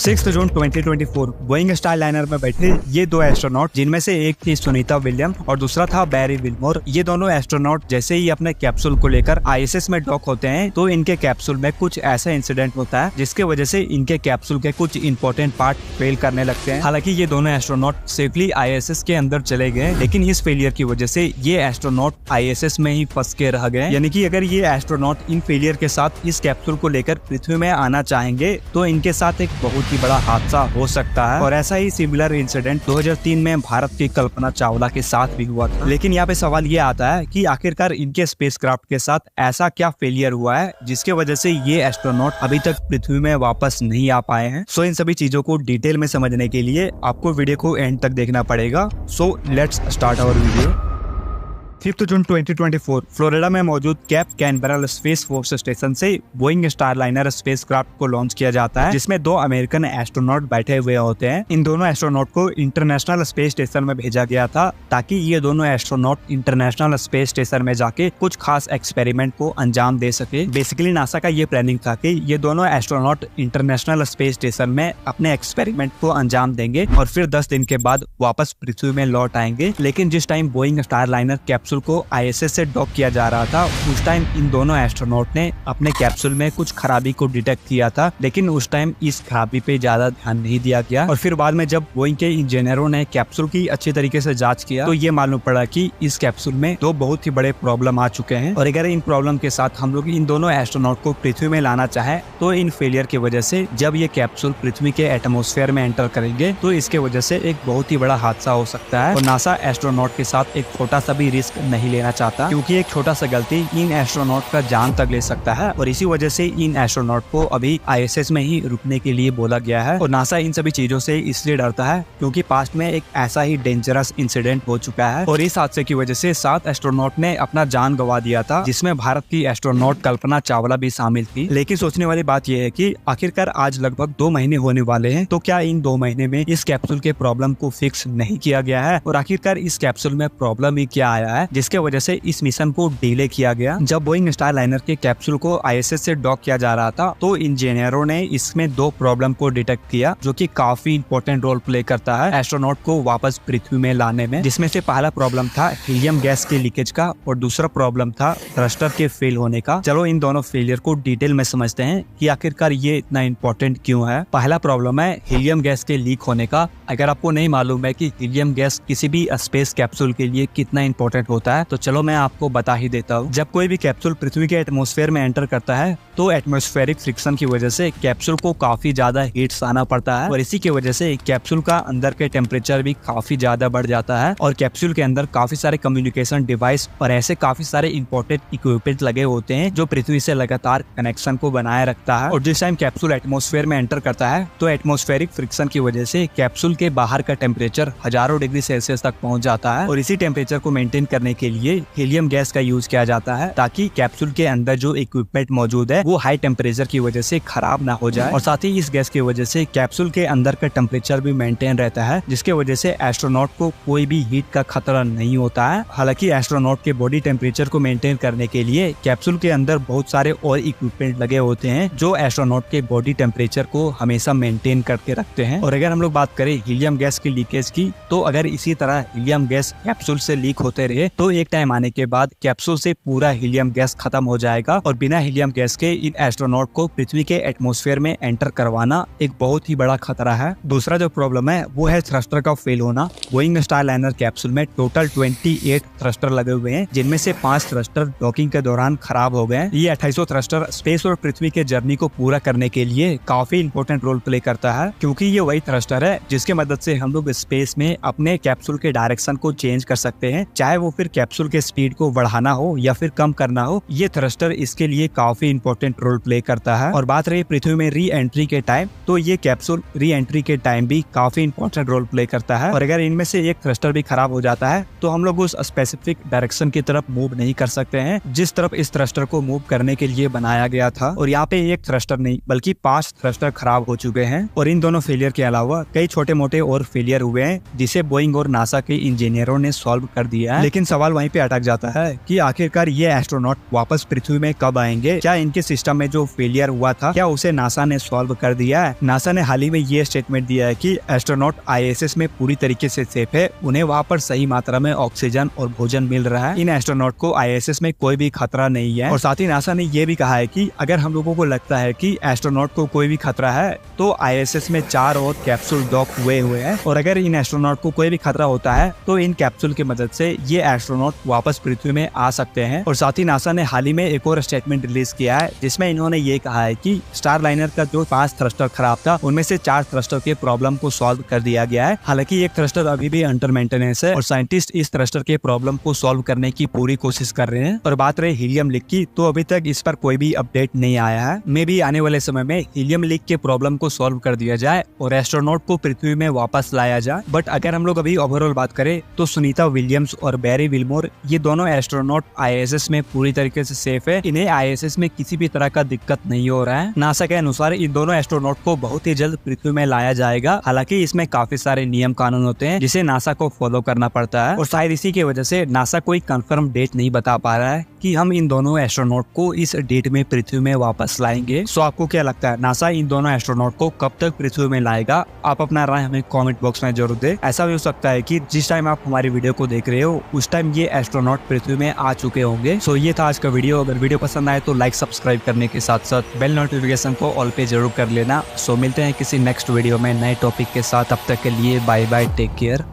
6 जून 2024 Boeing Starliner में बैठे ये दो एस्ट्रोनॉट, जिनमें से एक थी सुनीता विलियम और दूसरा था बैरी विल्मोर। ये दोनों एस्ट्रोनॉट जैसे ही अपने कैप्सूल को लेकर आईएसएस में डॉक होते हैं तो इनके कैप्सूल में कुछ ऐसा इंसिडेंट होता है जिसके वजह से इनके कैप्सूल के कुछ इंपॉर्टेंट पार्ट फेल करने लगते हैं। हालांकि ये दोनों एस्ट्रोनॉट सेफली आईएसएस के अंदर चले गए, लेकिन इस फेलियर की वजह से ये एस्ट्रोनॉट आईएसएस में ही फंस के रह गए। यानी कि अगर ये एस्ट्रोनॉट इन फेलियर के साथ इस कैप्सूल को लेकर पृथ्वी में आना चाहेंगे तो इनके साथ एक बहुत ही बड़ा हादसा हो सकता है। और ऐसा ही सिमिलर इंसिडेंट 2003 में भारत की कल्पना चावला के साथ भी हुआ था। लेकिन यहाँ पे सवाल ये आता है कि आखिरकार इनके स्पेसक्राफ्ट के साथ ऐसा क्या फेलियर हुआ है जिसके वजह से ये एस्ट्रोनॉट अभी तक पृथ्वी में वापस नहीं आ पाए हैं। सो इन सभी चीजों को डिटेल में समझने के लिए आपको वीडियो को एंड तक देखना पड़ेगा। So let's start our video. 5 June 2024 Florida में मौजूद Cape Canaveral space force station से बोइंग स्टारलाइनर स्पेसक्राफ्ट को लॉन्च किया जाता है, जिसमें 2 अमेरिकन एस्ट्रोनॉट बैठे हुए होते हैं। इन दोनों एस्ट्रोनॉट को इंटरनेशनल स्पेस स्टेशन में भेजा गया था ताकि ये दोनों एस्ट्रोनॉट इंटरनेशनल स्पेस स्टेशन में जाके कुछ खास एक्सपेरिमेंट को अंजाम दे सके। बेसिकली नासा का ये प्लानिंग था कि ये दोनों एस्ट्रोनॉट इंटरनेशनल स्पेस स्टेशन में अपने एक्सपेरिमेंट को अंजाम देंगे और फिर 10 दिन के बाद वापस पृथ्वी में लौट आएंगे। लेकिन जिस टाइम बोइंग स्टारलाइनर कैप्सूल को आईएसएस से डॉक किया जा रहा था उस टाइम इन दोनों एस्ट्रोनॉट ने अपने कैप्सूल में कुछ खराबी को डिटेक्ट किया था, लेकिन उस टाइम इस खराबी पे ज्यादा ध्यान नहीं दिया गया। और फिर बाद में जब बोइंग के इंजीनियरों ने कैप्सूल की अच्छी तरीके से जांच किया तो ये मालूम पड़ा कि इस कैप्सूल में 2 बहुत ही बड़े प्रॉब्लम आ चुके हैं। और अगर इन प्रॉब्लम के साथ हम लोग इन दोनों एस्ट्रोनॉट को पृथ्वी में लाना चाहे तो इन फेलियर की वजह से जब ये कैप्सूल पृथ्वी के एटमोस्फेयर में एंटर करेंगे तो इसके वजह से एक बहुत ही बड़ा हादसा हो सकता है। और नासा एस्ट्रोनॉट के साथ एक छोटा सा भी रिस्क नहीं लेना चाहता, क्योंकि एक छोटा सा गलती इन एस्ट्रोनॉट का जान तक ले सकता है। और इसी वजह से इन एस्ट्रोनॉट को अभी आईएसएस में ही रुकने के लिए बोला गया है। और नासा इन सभी चीजों से इसलिए डरता है क्योंकि पास्ट में एक ऐसा ही डेंजरस इंसिडेंट हो चुका है और इस हादसे की वजह से 7 एस्ट्रोनॉट ने अपना जान गंवा दिया था, जिसमें भारत की एस्ट्रोनॉट कल्पना चावला भी शामिल थी। लेकिन सोचने वाली बात यह है कि आखिरकार आज लगभग 2 महीने होने वाले हैं, तो क्या इन 2 महीने में इस कैप्सूल के प्रॉब्लम को फिक्स नहीं किया गया है? और आखिरकार इस कैप्सूल में प्रॉब्लम ही क्या आया है जिसके वजह से इस मिशन को डिले किया गया? जब बोइंग स्टारलाइनर के कैप्सूल को आईएसएस से डॉक किया जा रहा था तो इंजीनियरों ने इसमें 2 प्रॉब्लम को डिटेक्ट किया जो कि काफी इंपॉर्टेंट रोल प्ले करता है एस्ट्रोनॉट को वापस पृथ्वी में लाने में। जिसमें से पहला प्रॉब्लम था हीलियम गैस के लीकेज का और दूसरा प्रॉब्लम था थ्रस्टर के फेल होने का। चलो इन दोनों फेलियर को डिटेल में समझते हैं कि आखिरकार ये इतना इम्पोर्टेंट क्यों है। पहला प्रॉब्लम है हीलियम गैस के लीक होने का। अगर आपको नहीं मालूम है कि हीलियम गैस किसी भी स्पेस कैप्सूल के लिए कितना इम्पोर्टेंट होता है तो चलो मैं आपको बता ही देता हूँ। जब कोई भी कैप्सूल पृथ्वी के एटमॉस्फेयर में एंटर करता है तो एटमॉस्फेरिक फ्रिक्शन की वजह से कैप्सूल को काफी ज्यादा हीट्स आना पड़ता है और इसी की वजह से कैप्सूल का अंदर के टेम्परेचर भी काफी ज्यादा बढ़ जाता है। और कैप्सूल के अंदर काफी सारे कम्युनिकेशन डिवाइस और ऐसे काफी सारे इंपॉर्टेंट इक्विपमेंट लगे होते हैं जो पृथ्वी से लगातार कनेक्शन को बनाए रखता है। और जिस टाइम कैप्सूल एटमॉस्फेयर में एंटर करता है तो एटमॉस्फेरिक फ्रिक्शन की वजह से कैप्सूल के बाहर का टेम्परेचर हजारों डिग्री सेल्सियस तक पहुंच जाता है। और इसी टेम्परेचर को मेंटेन करने के लिए हीलियम गैस का यूज किया जाता है ताकि कैप्सूल के अंदर जो इक्विपमेंट मौजूद है वो हाई टेम्परेचर की वजह से खराब ना हो जाए। और साथ ही इस गैस की वजह से कैप्सूल के अंदर का टेम्परेचर भी मेंटेन रहता है, जिसके वजह से एस्ट्रोनॉट को कोई भी हीट का खतरा नहीं होता है। हालांकि एस्ट्रोनॉट के बॉडी टेम्परेचर को मेंटेन करने के लिए कैप्सूल के अंदर बहुत सारे और इक्विपमेंट लगे होते हैं जो एस्ट्रोनॉट के बॉडी टेम्परेचर को हमेशा मेंटेन करके रखते हैं। और अगर हम लोग बात करें हीलियम गैस की लीकेज की, तो अगर इसी तरह हीलियम गैस कैप्सूल से लीक होते रहे तो एक टाइम आने के बाद कैप्सूल से पूरा हीलियम गैस खत्म हो जाएगा और बिना हीलियम गैस के इन एस्ट्रोनॉट को पृथ्वी के एटमॉस्फेयर में एंटर करवाना एक बहुत ही बड़ा खतरा है। दूसरा जो प्रॉब्लम है वो है थ्रस्टर का फेल होना। बोइंग स्टारलाइनर कैप्सूल में टोटल 28 थ्रस्टर लगे हुए हैं, जिनमें से 5 थ्रस्टर डॉकिंग के दौरान खराब हो गए। ये 2800 थ्रस्टर स्पेस और पृथ्वी के जर्नी को पूरा करने के लिए काफी इंपॉर्टेंट रोल प्ले करता है, क्योंकि ये वही थ्रस्टर है जिसके मदद से हम लोग स्पेस में अपने कैप्सूल के डायरेक्शन को चेंज कर सकते हैं, चाहे वो फिर कैप्सूल के स्पीड को बढ़ाना हो या फिर कम करना हो। ये थ्रस्टर इसके लिए काफी इंपॉर्टेंट रोल प्ले करता है। और बात रही पृथ्वी में री एंट्री के टाइम, तो ये कैप्सूल री एंट्री के टाइम भी काफी इंपॉर्टेंट रोल प्ले करता है। और अगर इनमें से एक थ्रस्टर भी खराब हो जाता है तो हम लोग उस स्पेसिफिक डायरेक्शन की तरफ मूव नहीं कर सकते हैं जिस तरफ इस थ्रस्टर को मूव करने के लिए बनाया गया था। और यहाँ पे एक थ्रस्टर नहीं बल्कि 5 थ्रस्टर खराब हो चुके हैं। और इन दोनों फेलियर के अलावा कई छोटे मोटे और फेलियर हुए हैं जिसे बोइंग और नासा के इंजीनियरों ने सॉल्व कर दिया है। लेकिन सवाल वहीं पे अटक जाता है कि आखिरकार ये एस्ट्रोनॉट वापस पृथ्वी में कब आएंगे। क्या इनके सिस्टम में जो फेलियर हुआ था क्या उसे नासा ने सॉल्व कर दिया है। नासा ने हाल ही में ये स्टेटमेंट दिया है कि एस्ट्रोनॉट आईएसएस में पूरी तरीके से सेफ है, उन्हें वहाँ पर सही मात्रा में ऑक्सीजन और भोजन मिल रहा है। इन एस्ट्रोनॉट को आईएसएस में कोई भी खतरा नहीं है। और साथ ही नासा ने यह भी कहा है कि अगर हम लोगों को लगता है कि एस्ट्रोनॉट को कोई भी खतरा है तो आईएसएस में 4 और कैप्सूल डॉक हुए हैं और अगर इन एस्ट्रोनॉट को कोई भी खतरा होता है तो इन कैप्सूल की मदद से ये एस्ट्रोनॉट वापस पृथ्वी में आ सकते हैं। और साथ ही नासा ने हाल ही में एक और स्टेटमेंट रिलीज किया है जिसमें इन्होंने ये कहा है कि स्टार लाइनर का जो 5 थ्रस्टर खराब था उनमें से 4 थ्रस्टर के प्रॉब्लम को सॉल्व कर दिया गया है। हालांकि एक थ्रस्टर अभी भी अंडर मेंटेनेंस है और साइंटिस्ट इस थ्रस्टर के प्रॉब्लम को सॉल्व करने की पूरी कोशिश कर रहे हैं। और बात रही हीलियम लीक की तो अभी तक इस पर कोई भी अपडेट नहीं आया है। मे भी आने वाले समय में हीलियम लीक के प्रॉब्लम को सॉल्व कर दिया जाए और एस्ट्रोनॉट को पृथ्वी में वापस लाया जाए। बट अगर हम लोग अभी ओवरऑल बात करें तो सुनीता विलियम्स और बैरी विल्मोर ये दोनों एस्ट्रोनॉट आईएसएस में पूरी तरीके से सेफ है। इन्हें आईएसएस में किसी भी तरह का दिक्कत नहीं हो रहा है। नासा के अनुसार इन दोनों एस्ट्रोनॉट को बहुत ही जल्द पृथ्वी में लाया जाएगा। हालांकि इसमें काफी सारे नियम कानून होते हैं जिसे नासा को फॉलो करना पड़ता है और शायद इसी की वजह से नासा कोई कंफर्म डेट नहीं बता पा रहा है कि हम इन दोनों एस्ट्रोनॉट को इस डेट में पृथ्वी में वापस लाएंगे। सो आपको क्या लगता है नासा इन दोनों एस्ट्रोनॉट को कब तक पृथ्वी में लाएगा? आप अपना राय हमें कमेंट बॉक्स में जरूर दे। ऐसा भी हो सकता है कि जिस टाइम आप हमारी वीडियो को देख रहे हो उस टाइम ये एस्ट्रोनॉट पृथ्वी में आ चुके होंगे। सो ये था आज का वीडियो। अगर वीडियो पसंद आए तो लाइक सब्सक्राइब करने के साथ साथ बेल नोटिफिकेशन को ऑल पे जरूर कर लेना। सो मिलते हैं किसी नेक्स्ट वीडियो में नए टॉपिक के साथ। अब तक के लिए बाय बाय, टेक केयर।